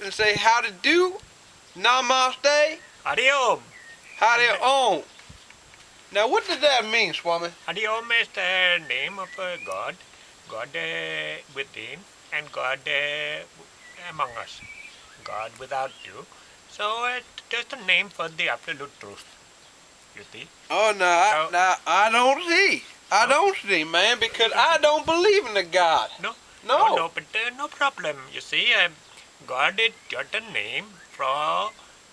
and say how to do, namaste, Hari Om. howdy om. Now, what does that mean, Swami? Hari Om is the name of God, God within and God among us, God without you. So it's just a name for the absolute truth, you see. Oh, I don't see. I No? don't see, man, because I don't believe in the God. No? No. No, but no problem. You see, God is just a name for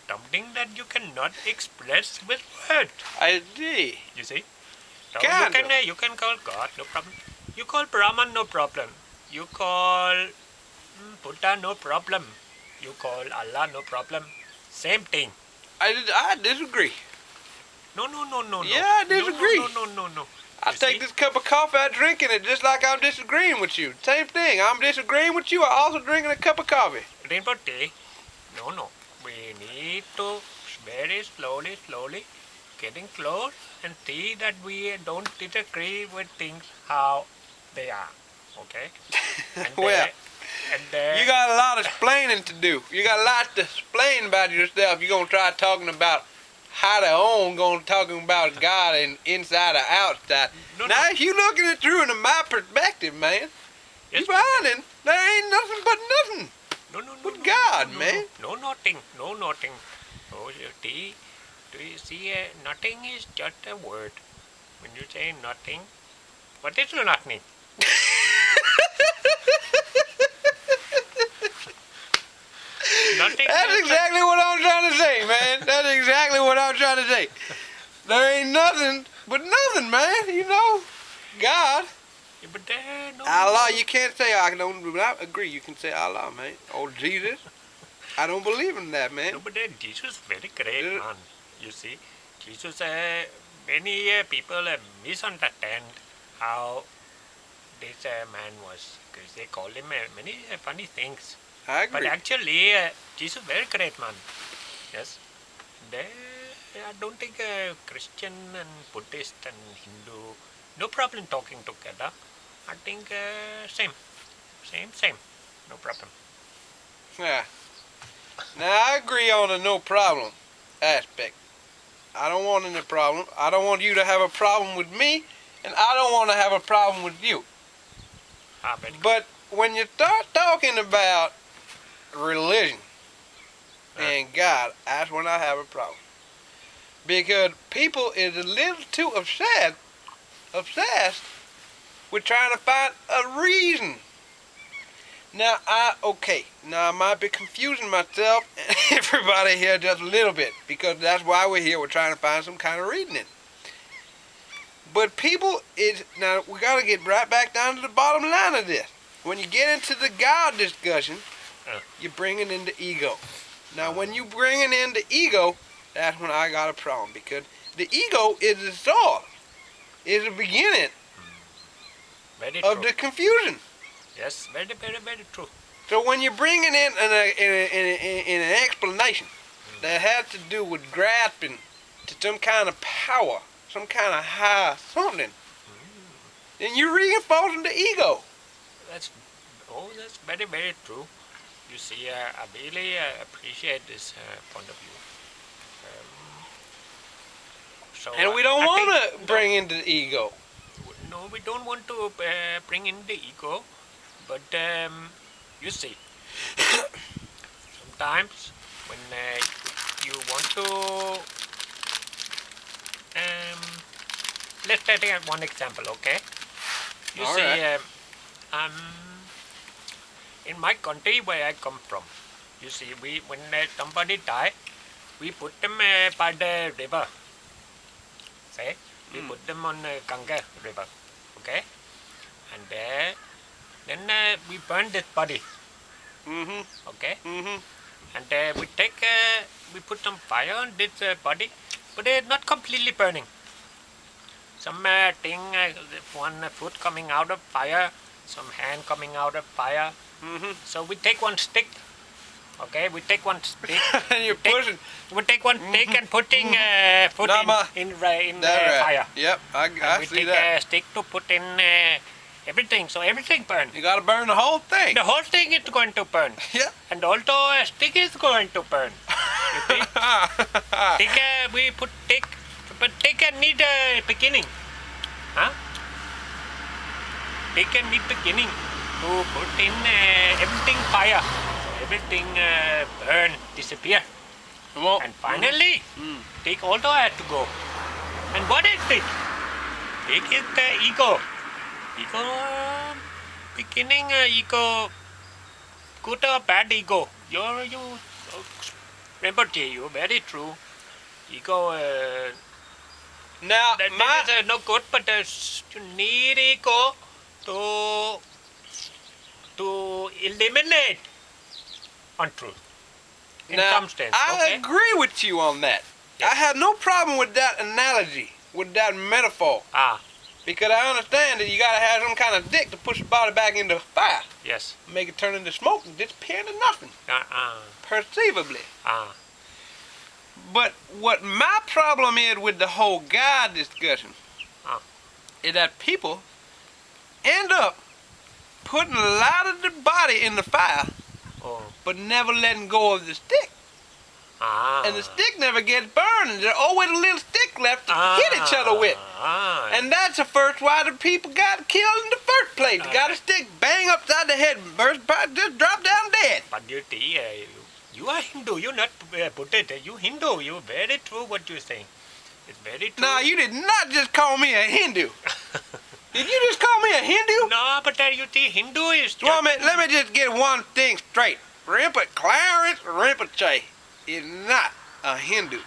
something that you cannot express with words. I see. You see? So Kinda. you can call God, no problem. You call Brahman, no problem. You call Buddha, no problem. You call Allah, no problem. Same thing. I disagree. No. Yeah, I disagree. No. I You take see? this cup of coffee, I'm drinking it just like I'm disagreeing with you. Same thing. I'm disagreeing with you. I'm also drinking a cup of coffee. Rainbow tea? No. We need to very slowly, getting close and see that we don't disagree with things how they are. Okay? And Well, and you got a lot of explaining to do. You got a lot to explain about yourself. You're going to try talking about how to own, going to talking about God and inside or outside. No. Now, if you looking it through in my perspective, man, Yes, you finding there ain't nothing but nothing. No. With God, man. No, nothing. Oh, you see, do you see? Nothing is just a word. When you say nothing, what is nothing? Nothing. That's is exactly what I'm trying to say, man. That's exactly what I'm trying to say. There ain't nothing but nothing, man. You know, God. Yeah, but no. Allah, you can't say I agree. You can say Allah, man. Or Jesus. I don't believe in that, man. No, but Jesus very great Yeah. man. You see, Jesus. Many people misunderstand how this man was. Because they call him many funny things. I agree. But actually, Jesus very great man. Yes. I don't think Christian and Buddhist and Hindu, no problem talking together. I think same. No problem. Yeah. Now, I agree on the no problem aspect. I don't want any problem. I don't want you to have a problem with me, and I don't want to have a problem with you. Very good. But when you start talking about religion and God, that's when I have a problem. Because people is a little too obsessed with trying to find a reason. Now, I might be confusing myself and everybody here just a little bit, because that's why we're here. We're trying to find some kind of reasoning. But people now we got to get right back down to the bottom line of this. When you get into the God discussion, you're bringing in the ego. Now, when you bringing in the ego, that's when I got a problem, because the ego is the source, is the beginning Very of true. the confusion. Yes, very true. So when you're bringing in an explanation that has to do with grasping to some kind of power, some kind of high something, then you're reinforcing the ego. That's very true. You see, I really appreciate this point of view. So And we don't want to bring in the ego. No, we don't want to bring in the ego, but you see, sometimes when you want to, let's take one example, okay? You All see, right. in my country where I come from, you see, when somebody die, we put them by the river. Say, we put them on Ganga river, okay? And then we burn this body, Mm-hmm. okay? Mm-hmm. And we put some fire on this body, but it's not completely burning. Some one foot coming out of fire, some hand coming out of fire. Mm-hmm. So we take one stick, okay? We take one stick. And you're pushing. We take one stick and putting Nama. in That right. fire. Yep, I We see take that. a stick to put in everything. So everything burn. You gotta burn the whole thing. The whole thing is going to burn. Yeah. And also a stick is going to burn. You see? Stick, we put stick, but stick need a beginning. Huh? Stick need beginning to put in everything fire. So everything burn, disappear. Well, And finally, stick also had to go. And what is stick? Stick is the ego. Ego, beginning ego, good or bad ego. You remember, you very true. Ego, now, that is no good, but you need ego to eliminate untruth. In now, some sense, I okay? agree with you on that. Yes. I have no problem with that analogy, with that metaphor. Ah, Because I understand that you gotta have some kind of dick to push the body back into fire. yes. Make it turn into smoke and disappear into nothing. Perceivably. But what my problem is with the whole God discussion is that people end up putting a lot of the body in the fire, Oh. but never letting go of the stick. And the stick never gets burned, and there's always a little stick left to hit each other with. And that's the first why the people got killed in the first place. They got a stick, bang upside the head, burst, just drop down dead. But you see, you are Hindu. You not Buddhist. You Hindu. You very true what you saying. It's very true. No, you did not just call me a Hindu. Did you just call me a Hindu? No, but you see, Hindu is. Well, let me just get one thing straight. Clarence Rinpoche is not a Hindu.